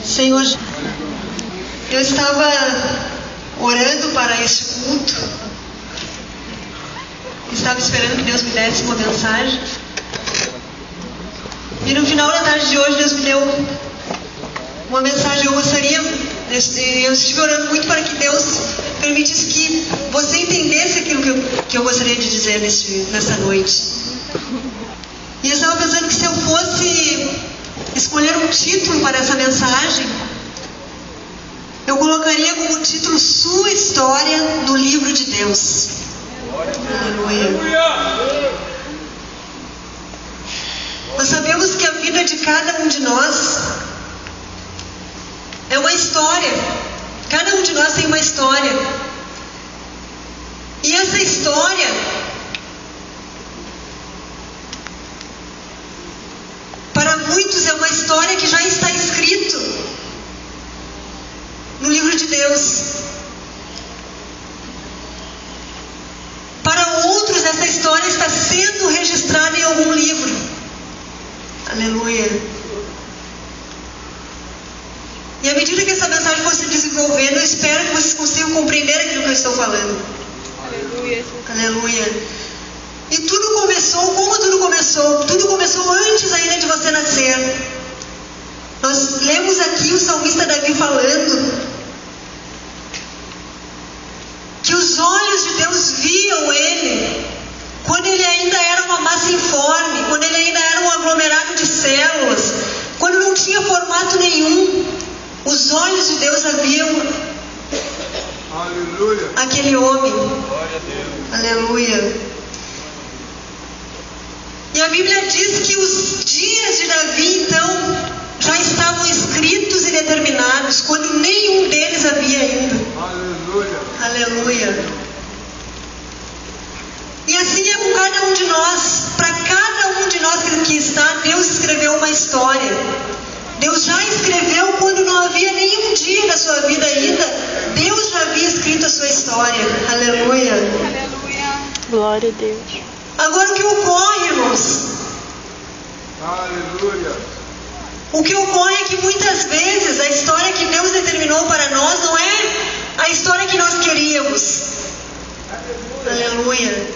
Senhor, eu estava orando para este culto, estava esperando que Deus me desse uma mensagem, e no final da tarde de hoje Deus me deu uma mensagem. Eu estive orando muito para que Deus permitisse que você entendesse aquilo que eu gostaria de dizer nessa noite. E eu estava pensando que se eu fosse escolher um título para essa mensagem, eu colocaria como título Sua História no Livro de Deus. Aleluia. Nós sabemos que a vida de cada um de nós é uma história. Cada um de nós tem uma história. E essa história para muitos é uma história que já está escrito no livro de Deus. Para outros, essa história está sendo registrada em algum livro. Aleluia. E à medida que essa mensagem for se desenvolvendo, eu espero que vocês consigam compreender aquilo que eu estou falando. Aleluia. Aleluia. E tudo começou, como tudo começou? Tudo começou antes ainda de você nascer. Nós lemos aqui o salmista Davi falando que os olhos de Deus viam ele quando ele ainda era uma massa informe, quando ele ainda era um aglomerado de células, quando não tinha formato nenhum. Os olhos de Deus haviam Aleluia. Aquele homem. Glória a Deus. Aleluia. E a Bíblia diz que os dias de Davi, então, já estavam escritos e determinados, quando nenhum deles havia ainda. Aleluia. Aleluia. E assim é com cada um de nós. Para cada um de nós que aqui está, Deus escreveu uma história. Deus já escreveu quando não havia nenhum dia da sua vida ainda. Deus já havia escrito a sua história. Aleluia. Aleluia. Glória a Deus. Agora o que ocorre, irmãos? Aleluia. O que ocorre é que muitas vezes a história que Deus determinou para nós não é a história que nós queríamos. Aleluia.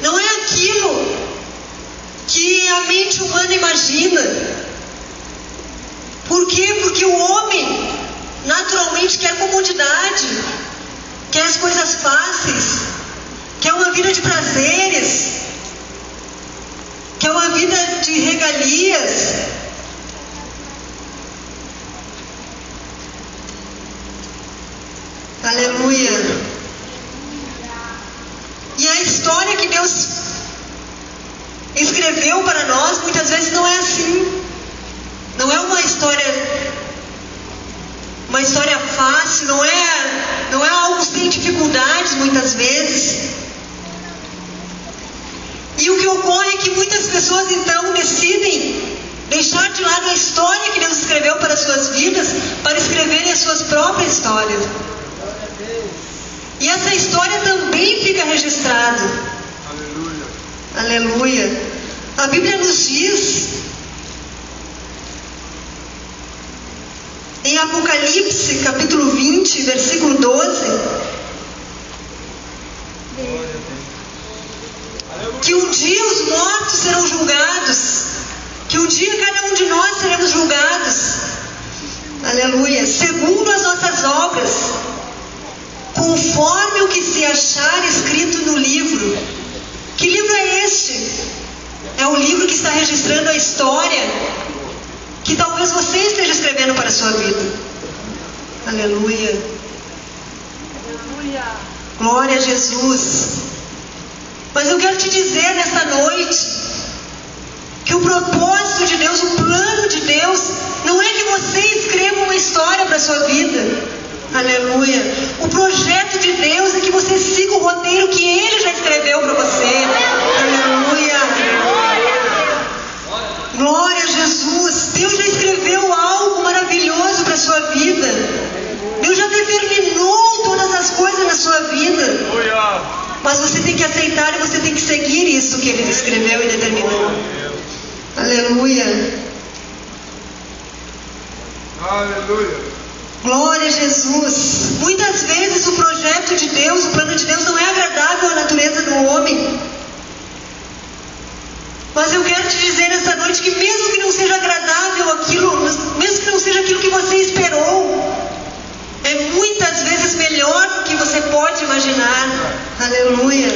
Não é aquilo que a mente humana imagina. Por quê? Porque o homem naturalmente quer comodidade, quer as coisas fáceis, quer uma vida de prazeres, quer uma vida de regalias. Aleluia. E a história que Deus escreveu para nós muitas vezes não é assim. Não é uma história fácil, não é algo sem dificuldades muitas vezes. E o que ocorre é que muitas pessoas então decidem deixar de lado a história que Deus escreveu para as suas vidas, para escreverem as suas próprias histórias. E essa história também fica registrada. Aleluia. Aleluia. A Bíblia nos diz em Apocalipse, capítulo 20, versículo 12, que um dia os mortos serão julgados, que um dia cada um de nós seremos julgados. Aleluia. Segundo as nossas obras, conforme o que se achar escrito no livro. Que livro é este? É o livro que está registrando a história que talvez você esteja escrevendo para a sua vida. Aleluia. Aleluia. Glória a Jesus. Mas eu quero te dizer nesta noite que o propósito de Deus, o plano de Deus, não é que você escreva uma história para a sua vida. Aleluia. O projeto de Deus é que você siga o roteiro que Ele já escreveu para você. Aleluia. Glória a Jesus. Deus já escreveu algo maravilhoso para a sua vida. Deus já determinou todas as coisas na sua vida. Mas você tem que aceitar e você tem que seguir isso que Ele escreveu e determinou. Aleluia. Aleluia. Glória a Jesus. Muitas vezes o projeto de Deus, o plano de Deus não é agradável à natureza do homem. Mas eu quero te dizer nessa noite que mesmo que não seja agradável aquilo, mesmo que não seja aquilo que você esperou, é muitas vezes melhor do que você pode imaginar. Aleluia.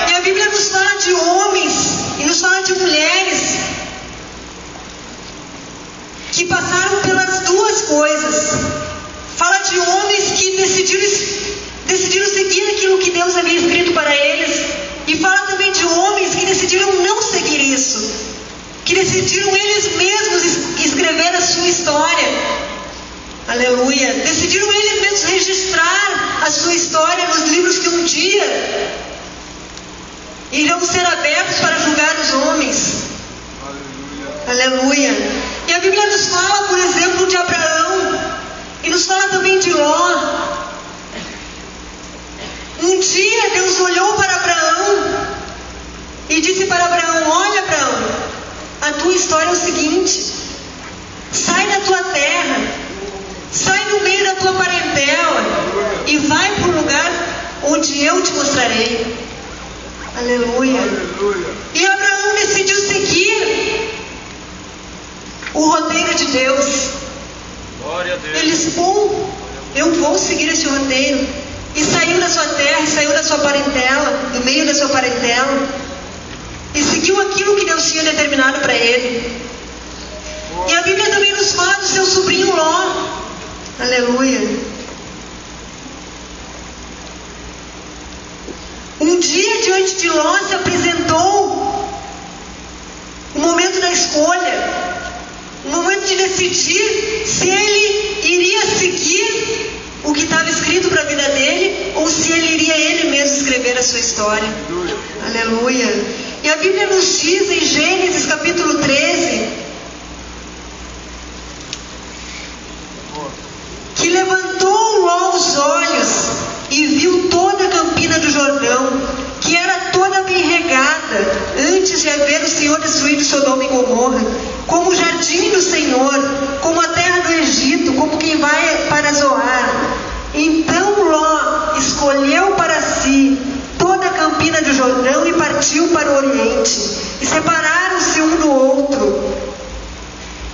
E a Bíblia nos fala de homens e nos fala de mulheres que passaram pelas duas coisas. Fala de homens que decidiram seguir aquilo que Deus havia escrito para eles. E fala também de homens que decidiram não seguir isso, que decidiram eles mesmos escrever a sua história. Aleluia. Decidiram eles mesmos registrar a sua história nos livros que um dia irão ser abertos para julgar os homens. Aleluia. E a Bíblia nos fala, por exemplo, de Abraão, e nos fala também de Ló. Um dia Deus olhou para Abraão e disse para Abraão: olha, Abraão, a tua história é o seguinte: sai da tua terra, sai do meio da tua parentela e vai para o lugar onde eu te mostrarei. Aleluia. E Abraão decidiu seguir o roteiro de Deus. Glória a Deus. Ele disse: bom, eu vou seguir esse roteiro. E saiu da sua terra, e saiu da sua parentela, do meio da sua parentela, e seguiu aquilo que Deus tinha determinado para ele. E a Bíblia também nos fala do seu sobrinho Ló. Aleluia. Um dia diante de Ló se apresentou o momento da escolha, o momento de decidir se ele iria seguir o que estava escrito para a vida dele, ou se ele iria ele mesmo escrever a sua história. Aleluia. E a Bíblia nos diz em Gênesis capítulo 13 que levantou Ló os olhos e viu toda a campina do Jordão, que era toda bem regada, antes de haver o Senhor destruído Sodoma e Gomorra, como o jardim do Senhor, como a terra do Egito, como quem vai para Zoar. Então Ló escolheu para si toda a campina do Jordão e partiu para o Oriente, e separaram-se um do outro.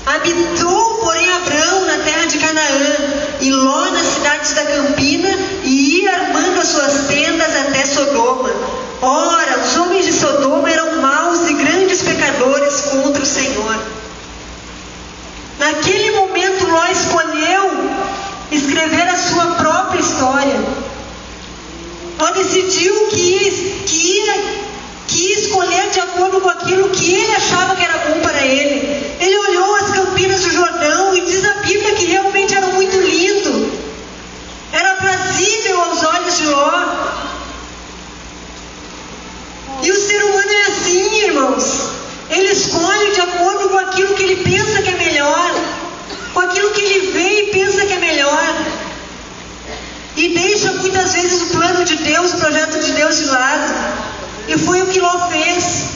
Habitou, porém, Abrão na terra de Canaã, e Ló nas cidades da campina, e ia armando as suas tendas até Sodoma. Ora, os homens de Sodoma eram maus e grandes pecadores contra o Senhor. Naquele momento, Ló escolheu escrever a sua própria história. Ló decidiu que ia escolher de acordo com aquilo que ele achava que era bom para ele. Ele olhou as campinas do Jordão e diz a Bíblia que realmente era muito lindo, era aprazível aos olhos de Ló. E o ser humano é assim, irmãos. Ele escolhe de acordo com aquilo que ele pensa que é melhor, com aquilo que ele vê e pensa que é melhor, e deixa muitas vezes o plano de Deus, o projeto de Deus de lado. E foi o que Ló fez.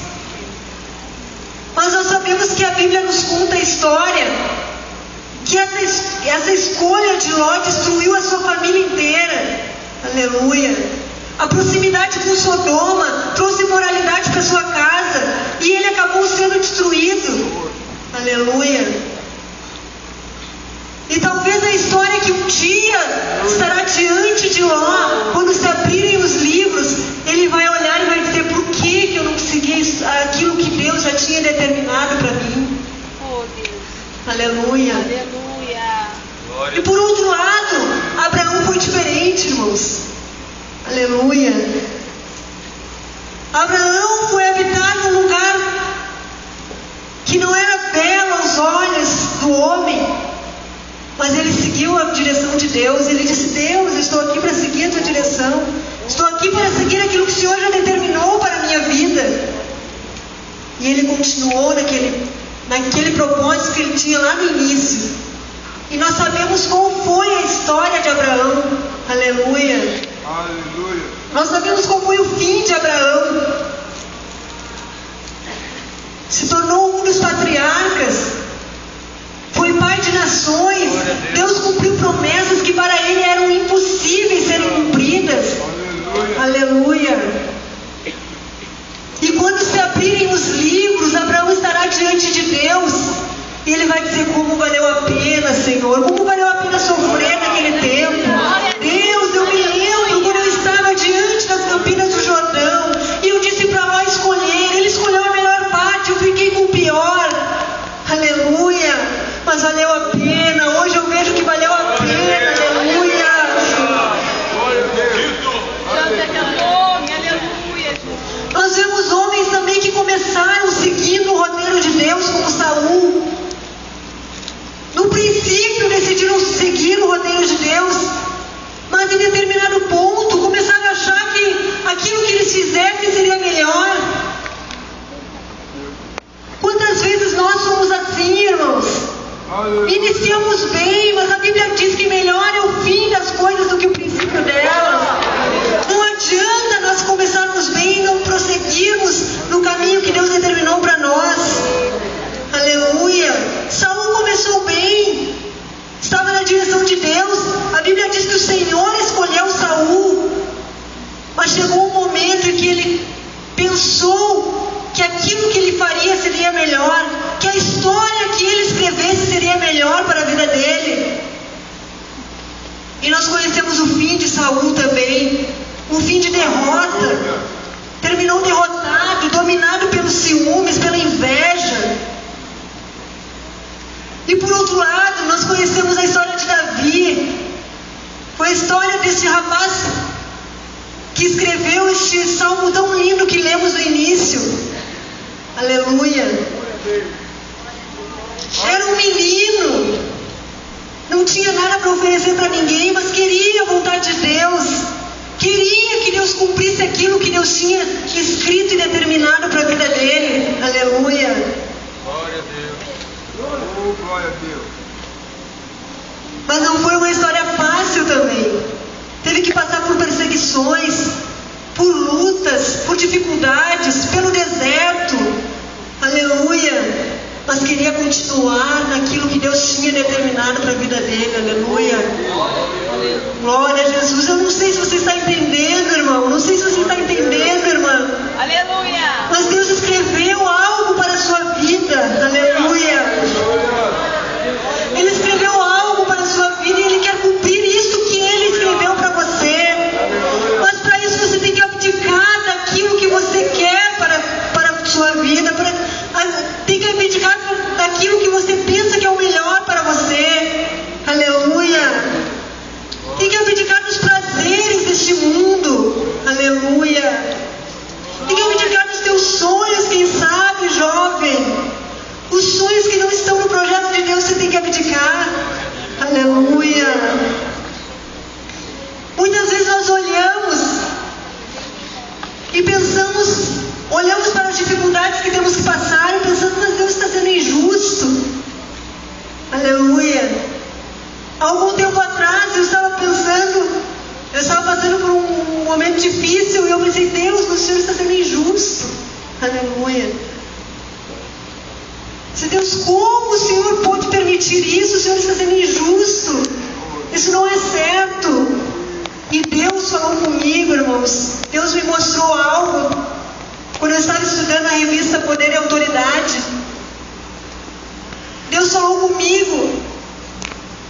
Mas nós sabemos que a Bíblia nos conta a história que essa escolha de Ló destruiu a sua família inteira. Aleluia. A proximidade com Sodoma trouxe imoralidade para sua casa, e ele acabou sendo destruído. Aleluia. E talvez a história que um dia estará diante de Ló, quando se abrirem os livros, ele vai olhar e vai dizer: por que eu não segui aquilo que Deus já tinha determinado para mim? Oh, Deus. Aleluia. Aleluia. E por outro lado, Abraão foi diferente, irmãos. Aleluia. Abraão foi habitar num lugar que não era belo aos olhos do homem, mas ele seguiu a direção de Deus. Ele disse: Deus, eu estou aqui para seguir a tua direção, estou aqui para seguir aquilo que o Senhor já determinou para a minha vida. E ele continuou naquele propósito que ele tinha lá no início. E nós sabemos qual foi a história de Abraão. Aleluia. Aleluia. Nós sabemos qual foi o fim de Abraão. Se tornou um dos patriarcas. E ele vai dizer como valeu a pena, Senhor, como valeu a pena sofrer naquele tempo. Deus, eu me lembro quando eu estava diante das campinas do Jordão e eu disse para lá escolher. Ele escolheu a melhor parte, eu fiquei com o pior. Aleluia, mas valeu a pena. Hoje eu vejo que valeu a pena. Aleluia. Nós vemos homens também que começaram seguindo o roteiro de Deus, como Saul. No princípio decidiram seguir o roteiro de Deus, mas em determinado ponto começaram a achar que aquilo que eles fizessem seria melhor. Quantas vezes nós somos assim, irmãos? Iniciamos bem, mas a Bíblia diz que melhor é o fim das coisas do que o princípio delas. Não adianta nós começarmos bem e não prosseguirmos no caminho que Deus determinou para nós. Aleluia. Saul começou bem, estava na direção de Deus. A Bíblia diz que o Senhor escolheu Saul, mas chegou um momento em que ele pensou que aquilo que ele faria seria melhor, que a história que ele escrevesse seria melhor para a vida dele. E nós conhecemos o fim de Saul também, um fim de derrota. Terminou derrotado, dominado pelos ciúmes, pela inveja. E por outro lado, nós conhecemos a história de Davi. Foi a história desse rapaz que escreveu este salmo tão lindo que lemos no início. Aleluia. Era um menino, não tinha nada para oferecer para ninguém, mas queria a vontade de Deus. Queria que Deus cumprisse aquilo que Deus tinha escrito e determinado para a vida dele. Aleluia. Glória a Deus. Oh, glória a Deus. Mas não foi uma história fácil também. Teve que passar por perseguições, por lutas, por dificuldades, pelo deserto. Aleluia. Mas queria continuar naquilo que Deus tinha determinado para a vida dele. Aleluia. Glória a Jesus. Eu não sei se você está entendendo, irmão. Não sei se você está entendendo, irmã. Aleluia. Mas Deus escreveu algo para a sua vida. Aleluia. Ele escreveu algo para a sua vida e Ele quer cumprir isso que Ele escreveu para você. Mas para isso você tem que abdicar daquilo que você quer para a sua vida. Tem que abdicar daquilo que você pensa que é o melhor para você. Aleluia. Tem que abdicar dos prazeres deste mundo. Aleluia. Tem que abdicar dos teus sonhos, quem sabe, jovem. Os sonhos que não estão no projeto de Deus, você tem que abdicar. Aleluia. Muitas vezes nós olhamos e pensamos, olhamos para as dificuldades que temos que passar e pensamos, mas Deus está sendo injusto. Aleluia. Algum tempo atrás eu estava pensando, eu estava passando por um momento difícil e eu pensei, Deus, o Senhor está sendo injusto. Aleluia. Se Deus, como o Senhor pode permitir isso? O Senhor está sendo injusto. Isso não é certo. E Deus falou comigo, irmãos. Deus me mostrou algo quando eu estava estudando a revista Poder e Autoridade. Deus falou comigo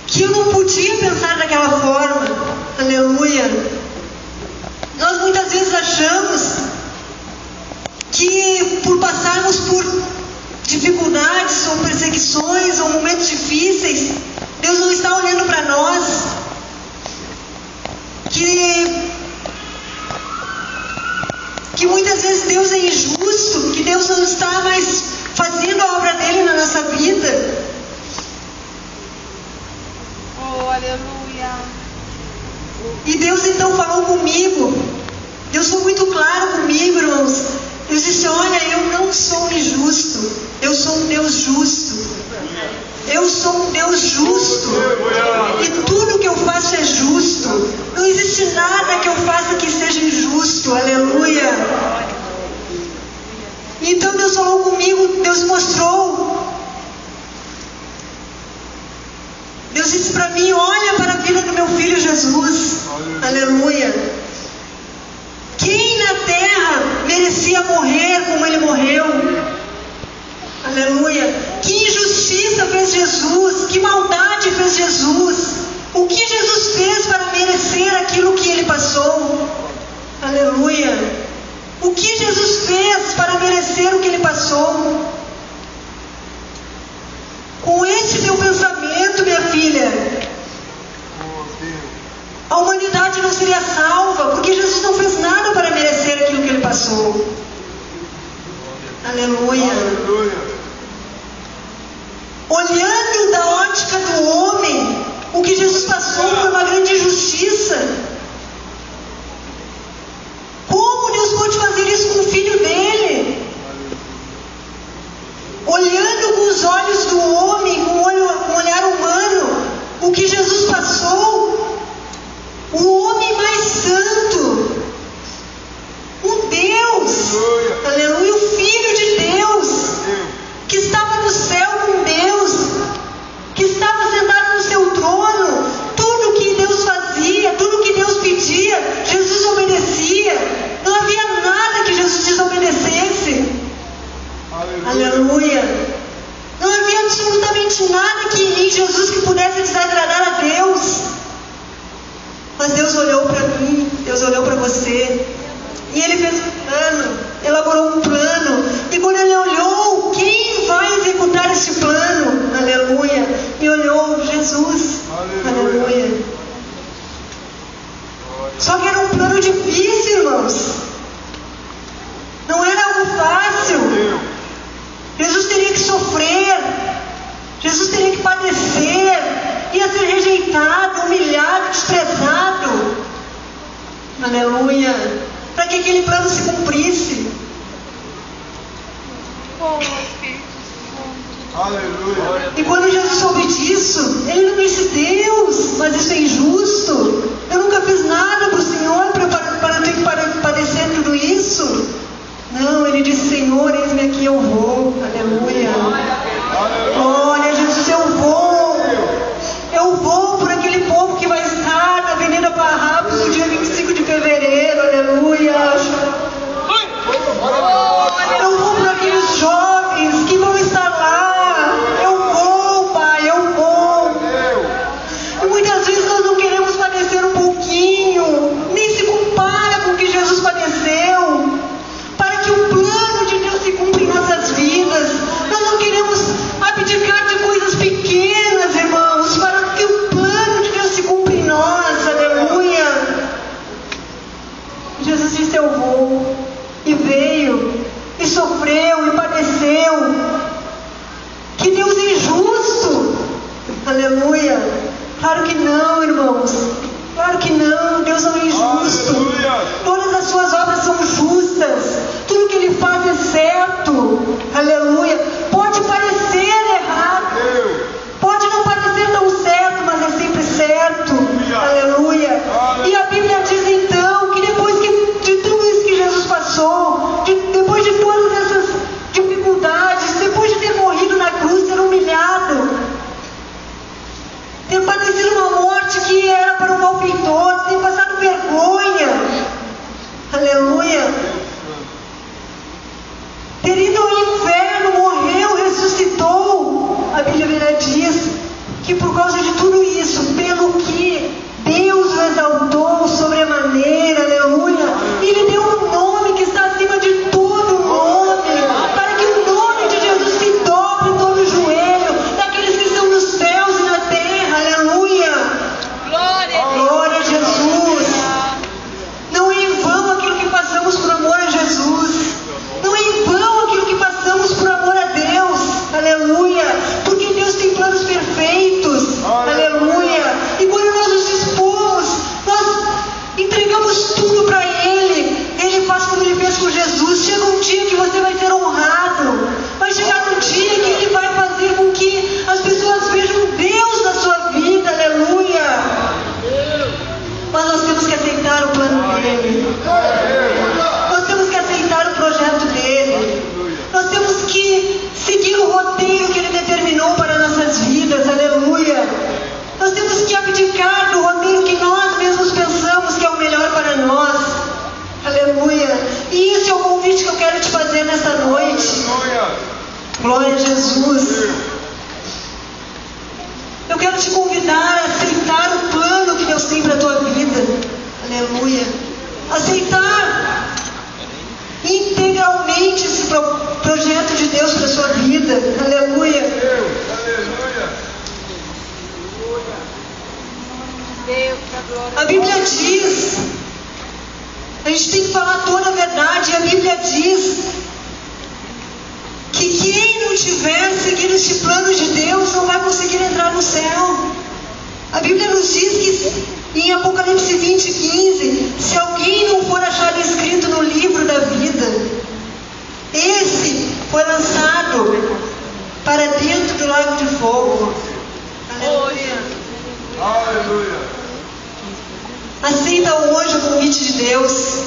que eu não podia pensar daquela forma. Aleluia. Nós muitas vezes achamos que por passarmos por dificuldades ou perseguições ou momentos difíceis, Deus não está olhando para nós, que muitas vezes Deus é injusto, que Deus não está mais fazendo a obra dele na nossa vida. Oh, aleluia. E Deus então falou comigo. Deus foi muito claro comigo, irmãos. Deus disse, olha, eu não sou injusto, eu sou um Deus justo. Eu sou um Deus justo. E tudo que eu faço é justo. Não existe nada que eu faça que seja injusto. Aleluia. Então Deus falou comigo, Deus mostrou. Deus disse para mim, olha para a vida do meu filho Jesus. Aleluia. Quem na terra merecia morrer como ele morreu? Aleluia. Que injustiça filha, Oh, Deus. a humanidade não seria salva, porque Jesus não fez nada para merecer aquilo que ele passou. Aleluia. Aleluia. Olhando da ótica do homem, o que Jesus passou foi uma grande injustiça. Como Deus pode fazer isso com o filho dele? Olhando com os olhos do homem, com um olhar humano, o que Jesus passou, o homem mais santo, o Deus, aleluia, o Filho de Deus, que estava no céu com Deus, que estava sentado no seu trono, tudo que Deus fazia, tudo que Deus pedia, Jesus obedecia, não havia nada que Jesus desobedecesse. Aleluia. Não havia absolutamente nada que em Jesus que pudesse desagradar a Deus. Mas Deus olhou para mim, Deus olhou para você. E Ele fez um plano, elaborou um plano. E quando Ele olhou, quem vai executar esse plano? Aleluia. E olhou Jesus. Aleluia. Só que era um plano difícil, irmãos. Não era algo fácil. Jesus teria que sofrer, Jesus teria que padecer, ia ser rejeitado, humilhado, desprezado. Aleluia. Para que aquele plano se cumprisse. Oh, Espírito Santo. Aleluia. E quando Jesus soube disso, ele não disse: Deus, mas isso é injusto. Eu nunca fiz nada para o Senhor para ter que padecer tudo isso. Não, ele disse: Senhor, eis-me aqui, eu vou. Aleluia. Olha, Jesus, eu vou por aquele povo que vai estar na Avenida Farrapos no dia 25 de fevereiro. Aleluia. Eu vou por aqueles jovens que vão estar lá. Eu vou, Pai, eu vou. E muitas vezes nós não queremos padecer um pouquinho, nem se compara com o que Jesus padeceu, para que o plano de Deus se cumpra em nossas vidas. Nós não queremos abdicar de coisas pequenas, irmãos, para que o plano de Deus se cumpra em nós. Aleluia. Jesus disse: eu vou. E veio, e sofreu, e padeceu. Que Deus é injusto. Aleluia. Claro que não, irmãos. Claro que não, Deus não é injusto. Todas as suas obras são justas. Tudo que Ele faz é certo. Aleluia. Pode parecer errado, pode não parecer tão certo, mas é sempre certo. Aleluia. E a Bíblia diz então que depois de tudo isso que Jesus passou, depois de todas essas dificuldades, depois de ter morrido na cruz, ter humilhado, ter padecido uma morte que era para um malfeitor, ter passado vergonha, aleluia, ter ido ao inferno, morreu, ressuscitou. A Bíblia diz que por causa de tudo isso, pelo que Deus o exaltou sobremaneira, aleluia, Ele deu um nome que está acima de todo nome, para que o nome de Jesus se dobre todo o joelho, daqueles que estão nos céus e na terra, aleluia. Glória a Jesus. Não é em vão aquilo que passamos por amor a Jesus. Não é em vão aquilo que passamos por amor a Deus. Aleluia. Porque Deus tem planos perfeitos. Aleluia. E quando nós nos dispomos, nós entregamos tudo para Ele. Ele faz como Ele fez com Jesus. Chega um dia que você vai ser honrado. Vai chegar um dia que Ele vai fazer com que as pessoas vejam Deus na sua vida. Aleluia. Mas nós temos que aceitar o plano dEle. Nós temos que aceitar o projeto dEle. Nós temos que seguir o roteiro que Ele determinou para nossas vidas. Aleluia. Nós temos que abdicar do roteiro que nós mesmos pensamos que é o melhor para nós. Aleluia. E esse é o convite que eu quero te fazer nesta noite. Glória a Jesus. Eu quero te convidar a aceitar o plano que Deus tem para a tua vida. Aleluia. Aceitar integralmente esse projeto de Deus para a sua vida. Aleluia. gente tem que falar toda a verdade. E a Bíblia diz que quem não estiver seguindo este plano de Deus não vai conseguir entrar no céu. A Bíblia nos diz que em Apocalipse 20:15, se alguém não for achado escrito no livro da vida, esse foi lançado para dentro do lago de fogo. Aleluia. Aleluia. Aceita hoje o convite de Deus.